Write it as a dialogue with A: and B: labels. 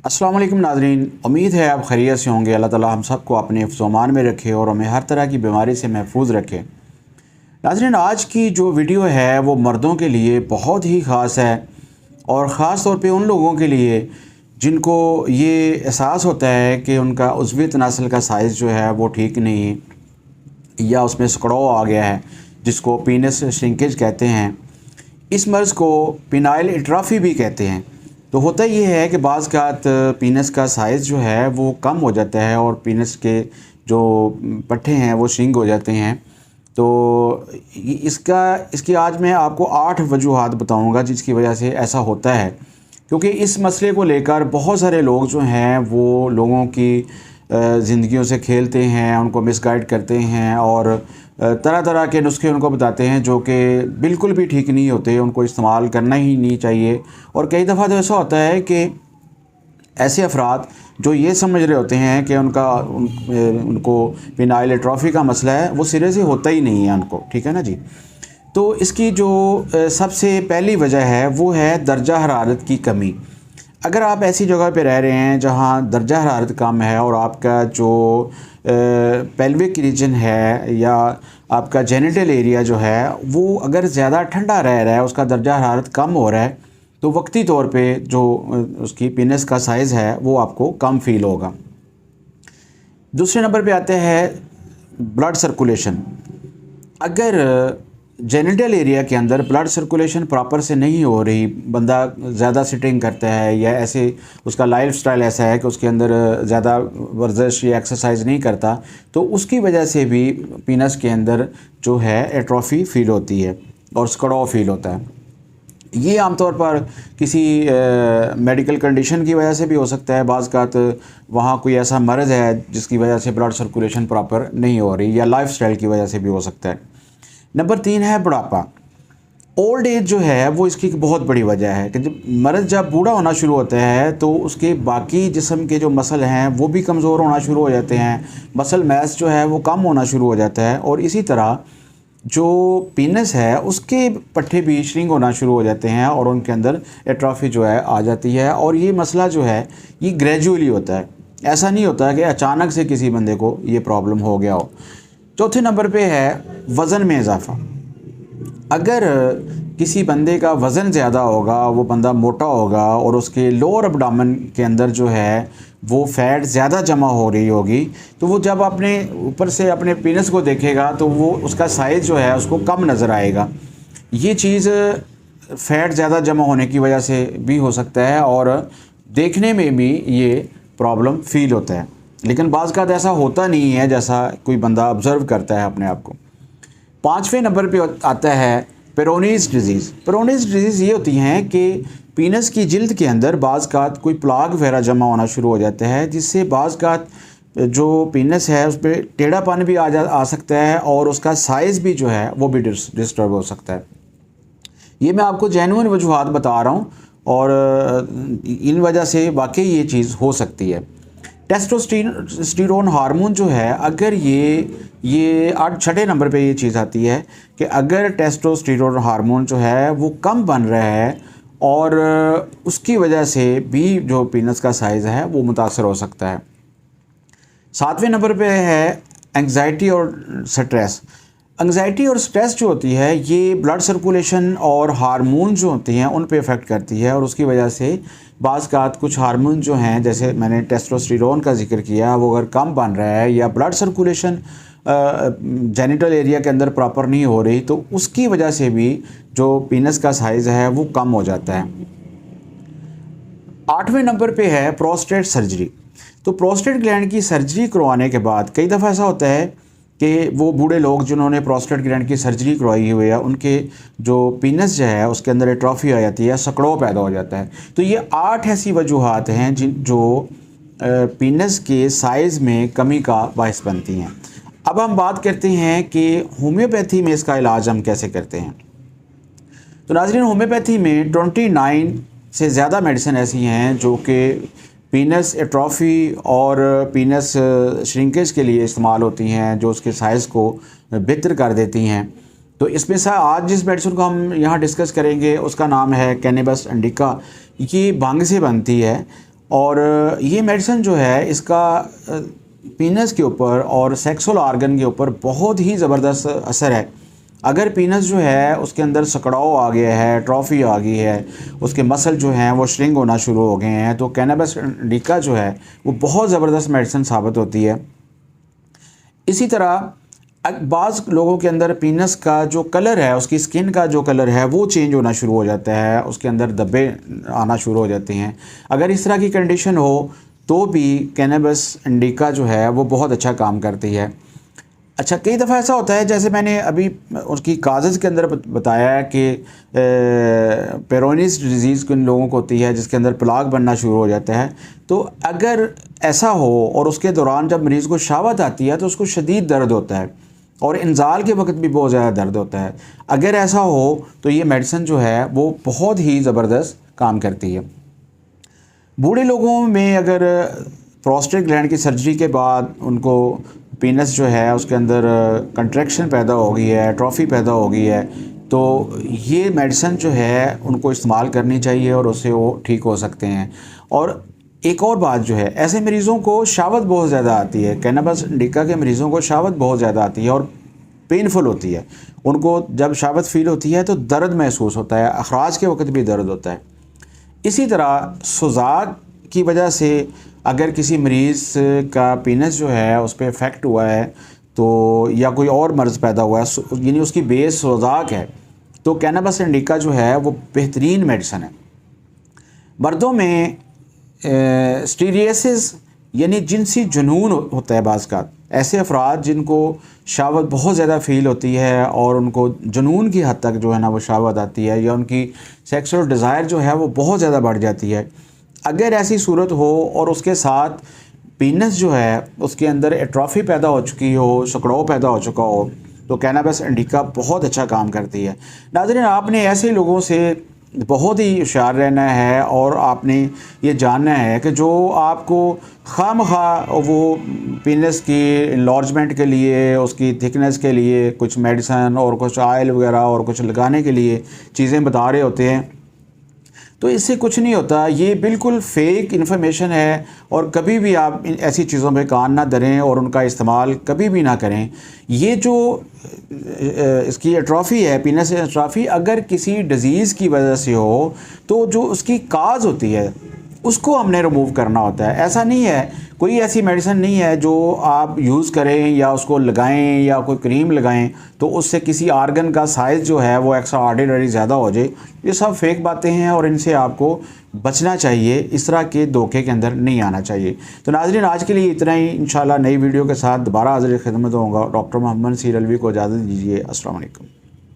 A: अस्सलाम वालेकुम नाज़रीन, उम्मीद है आप खैरियत से होंगे। अल्लाह ताला हम सबको अपने हिफ्ज़-ओ-अमान में रखे और हमें हर तरह की बीमारी से महफूज रखे। नाज़रीन, आज की जो वीडियो है वो मर्दों के लिए बहुत ही ख़ास है और ख़ास तौर पे उन लोगों के लिए जिनको ये एहसास होता है कि उनका उज़वी तनासल का साइज़ जो है वो ठीक नहीं है या उसमें सिकुड़ाव आ गया है, जिसको पीनस श्रिंकेज कहते हैं। इस मर्ज़ को पिनाइल एट्रोफी भी कहते हैं। तो होता ये है कि बाज़ औक़ात पीनस का साइज़ जो है वो कम हो जाता है और पीनस के जो पट्टे हैं वो श्रिंक हो जाते हैं। तो इसकी आज मैं आपको 8 वजूहात बताऊंगा जिसकी वजह से ऐसा होता है, क्योंकि इस मसले को लेकर बहुत सारे लोग जो हैं वो लोगों की ज़िंदगियों से खेलते हैं, उनको मिसगाइड करते हैं और तरह तरह के नुस्खे उनको बताते हैं जो कि बिल्कुल भी ठीक नहीं होते, उनको इस्तेमाल करना ही नहीं चाहिए। और कई दफ़ा तो ऐसा होता है कि ऐसे अफराद जो ये समझ रहे होते हैं कि उनको पिनाइल एट्रोफी का मसला है, वो सिरे से होता ही नहीं है उनको, ठीक है ना जी। तो इसकी जो सबसे पहली वजह है वो है दर्जा हरारत की कमी। अगर आप ऐसी जगह पे रह रहे हैं जहाँ दर्जा हरारत कम है और आपका जो पेल्विक रीजन है या आपका जेनिटल एरिया जो है वो अगर ज़्यादा ठंडा रह रहा है, उसका दर्जा हरारत कम हो रहा है, तो वक्ती तौर पे जो उसकी पीनस का साइज़ है वो आपको कम फील होगा। दूसरे नंबर पे आते हैं ब्लड सर्कुलेशन। अगर जेनिटल एरिया के अंदर ब्लड सर्कुलेशन प्रॉपर से नहीं हो रही, बंदा ज़्यादा सिटिंग करता है या ऐसे उसका लाइफस्टाइल ऐसा है कि उसके अंदर ज़्यादा वर्जिश या एक्सरसाइज नहीं करता, तो उसकी वजह से भी पीनस के अंदर जो है एट्रोफी फील होती है और सिकुड़ाव फील होता है। ये आमतौर पर किसी मेडिकल कंडीशन की वजह से भी हो सकता है, बाज़ औक़ात वहाँ कोई ऐसा मर्ज़ है जिसकी वजह से ब्लड सर्कुलेशन प्रॉपर नहीं हो रही, या लाइफस्टाइल की वजह से भी हो सकता है। नंबर 3 है बुढ़ापा। ओल्ड एज जो है वो इसकी बहुत बड़ी वजह है कि जब बूढ़ा होना शुरू होता है तो उसके बाकी जिस्म के जो मसल हैं वो भी कमज़ोर होना शुरू हो जाते हैं, मसल मैस जो है वो कम होना शुरू हो जाता है और इसी तरह जो पीनस है उसके पट्टे भी श्रिंक होना शुरू हो जाते हैं और उनके अंदर एट्रोफी जो है आ जाती है। और ये मसला जो है ये ग्रेजुअली होता है, ऐसा नहीं होता कि अचानक से किसी बंदे को ये प्रॉब्लम हो गया हो। चौथे नंबर पे है वज़न में इजाफ़ा। अगर किसी बंदे का वज़न ज़्यादा होगा, वो बंदा मोटा होगा और उसके लोअर एब्डोमेन के अंदर जो है वो फ़ैट ज़्यादा जमा हो रही होगी, तो वो जब अपने ऊपर से अपने पीनस को देखेगा तो वो उसका साइज़ जो है उसको कम नज़र आएगा। ये चीज़ फ़ैट ज़्यादा जमा होने की वजह से भी हो सकता है और देखने में भी ये प्रॉब्लम फ़ील होता है, लेकिन बाज़ औक़ात ऐसा होता नहीं है जैसा कोई बंदा ऑब्ज़र्व करता है अपने आप को। 5वें नंबर पे आता है पेरोनीज़ डिज़ीज़। पेरोनीज़ डिज़ीज़ ये होती हैं कि पीनस की जिल्द के अंदर बाज़ औक़ात कोई प्लाग वगैरह जमा होना शुरू हो जाता है, जिससे बाज़ औक़ात जो पीनस है उस पर टेढ़ापन भी आ सकता है और उसका साइज़ भी जो है वो भी डिस्टर्ब हो सकता है। ये मैं आपको जेन्युइन वजूहात बता रहा हूँ और इन वजह से वाकई ये चीज़ हो सकती है। टेस्टोस्टेरोन हार्मोन जो है, अगर ये 6 नंबर पे ये चीज़ आती है कि अगर टेस्टोस्टेरोन हार्मोन जो है वो कम बन रहा है और उसकी वजह से भी जो पीनस का साइज़ है वो मुतासर हो सकता है। 7वें नंबर पे है एंग्जाइटी और स्ट्रेस। एंग्जाइटी और स्ट्रेस जो होती है ये ब्लड सर्कुलेशन और हार्मोन जो होते हैं उन पे इफ़ेक्ट करती है और उसकी वजह से बाज़ औक़ात कुछ हार्मोन जो हैं, जैसे मैंने टेस्टोस्टेरोन का जिक्र किया, वो अगर कम बन रहा है या ब्लड सर्कुलेशन जेनिटल एरिया के अंदर प्रॉपर नहीं हो रही, तो उसकी वजह से भी जो पीनस का साइज़ है वो कम हो जाता है। 8वें नंबर पे है प्रोस्टेट सर्जरी। तो प्रोस्टेट ग्लैंड की सर्जरी करवाने के बाद कई दफ़ा ऐसा होता है कि वो बूढ़े लोग जिन्होंने प्रोस्टेट ग्लैंड की सर्जरी करवाई हुई है उनके जो पीनस जो है उसके अंदर एट्रोफी आ जाती है, सिकुड़ाव पैदा हो जाता है। तो ये 8 ऐसी वजूहात हैं जो पीनस के साइज़ में कमी का बायस बनती हैं। अब हम बात करते हैं कि होम्योपैथी में इसका इलाज हम कैसे करते हैं। तो नाज़रीन, होम्योपैथी में 29 से ज़्यादा मेडिसिन ऐसी हैं जो कि पीनस एट्रोफी और पीनस श्रिंकेज के लिए इस्तेमाल होती हैं, जो उसके साइज़ को बेहतर कर देती हैं। तो इसमें से आज जिस मेडिसिन को हम यहाँ डिस्कस करेंगे उसका नाम है कैनबिस इंडिका। ये भांग से बनती है और ये मेडिसिन जो है इसका पीनस के ऊपर और सेक्सुअल आर्गन के ऊपर बहुत ही ज़बरदस्त असर है। अगर पीनस जो है उसके अंदर सकड़ाव आ गया है, ट्रॉफी आ गई है, उसके मसल जो हैं वो श्रिंक होना शुरू हो गए हैं, तो कैनबिस इंडिका जो है वो बहुत ज़बरदस्त मेडिसिन साबित होती है। इसी तरह बाज़ लोगों के अंदर पीनस का जो कलर है, उसकी स्किन का जो कलर है वो चेंज होना शुरू हो जाता है, उसके अंदर धब्बे आना शुरू हो जाते हैं। अगर इस तरह की कंडीशन हो तो भी कैनबिस इंडिका जो है वो बहुत अच्छा काम करती है। अच्छा, कई दफ़ा ऐसा होता है, जैसे मैंने अभी उसकी कागज़ के अंदर बताया है कि पेरोनिस डिज़ीज़ किन लोगों को होती है जिसके अंदर प्लाक बनना शुरू हो जाता है। तो अगर ऐसा हो और उसके दौरान जब मरीज़ को शावत आती है तो उसको शदीद दर्द होता है और इंजाल के वक्त भी बहुत ज़्यादा दर्द होता है। अगर ऐसा हो तो ये मेडिसिन जो है वो बहुत ही ज़बरदस्त काम करती है। बूढ़े लोगों में अगर प्रोस्टेट ग्लैंड की सर्जरी के बाद उनको पीनस जो है उसके अंदर कंट्रैक्शन पैदा हो गई है, ट्रॉफी पैदा हो गई है, तो ये मेडिसिन जो है उनको इस्तेमाल करनी चाहिए और उससे वो ठीक हो सकते हैं। और एक और बात जो है, ऐसे मरीज़ों को शावत बहुत ज़्यादा आती है, कैनबिस इंडिका के मरीज़ों को शावत बहुत ज़्यादा आती है और पेनफुल होती है। उनको जब शावत फील होती है तो दर्द महसूस होता है, अखराज के वक्त भी दर्द होता है। इसी तरह सुजाक की वजह से अगर किसी मरीज़ का पीनस जो है उस पर इफ़ेक्ट हुआ है तो या कोई और मर्ज़ पैदा हुआ है, यानी उसकी बेस सुजाक है, तो कैनबिस इंडिका जो है वो बेहतरीन मेडिसिन है। मर्दों में स्टीरियसिस यानी जिनसी जुनून होता है, बाज़ का ऐसे अफराद जिनको शावत बहुत ज़्यादा फ़ील होती है और उनको जुनून की हद तक जो है ना वो शावत आती है या उनकी सेक्सुअल डिज़ायर जो है वो बहुत ज़्यादा बढ़ जाती है, अगर ऐसी सूरत हो और उसके साथ पीनस जो है उसके अंदर एट्रॉफी पैदा हो चुकी हो, सकड़ाव पैदा हो चुका हो, तो कैनबिस इंडिका बहुत अच्छा काम करती है। नाज़रीन, आपने ऐसे लोगों से बहुत ही होशियार रहना है और आपने ये जानना है कि जो आपको खामखा वो पीनस की इनलार्जमेंट के लिए, उसकी थिकनेस के लिए कुछ मेडिसिन और कुछ ऑयल वगैरह और कुछ लगाने के लिए चीज़ें बता रहे होते हैं, तो इससे कुछ नहीं होता। ये बिल्कुल फेक इन्फॉर्मेशन है और कभी भी आप ऐसी चीज़ों पे कान ना धरें और उनका इस्तेमाल कभी भी ना करें। ये जो इसकी एट्रॉफ़ी है, पीनस एट्रॉफ़ी, अगर किसी डिज़ीज़ की वजह से हो तो जो उसकी काज होती है उसको हमने रिमूव करना होता है। ऐसा नहीं है, कोई ऐसी मेडिसिन नहीं है जो आप यूज़ करें या उसको लगाएं या कोई क्रीम लगाएं तो उससे किसी आर्गन का साइज़ जो है वो एक्स्ट्रा ऑर्डिनरी ज़्यादा हो जाए। ये सब फेक बातें हैं और इनसे आपको बचना चाहिए, इस तरह के धोखे के अंदर नहीं आना चाहिए। तो नाज़रीन, आज के लिए इतना ही। इंशाल्लाह नई वीडियो के साथ दोबारा हाज़िर खिदमत होगा। डॉक्टर मोहम्मद नसीर अलवी को इजाज़त दीजिए। अस्सलाम वालेकुम।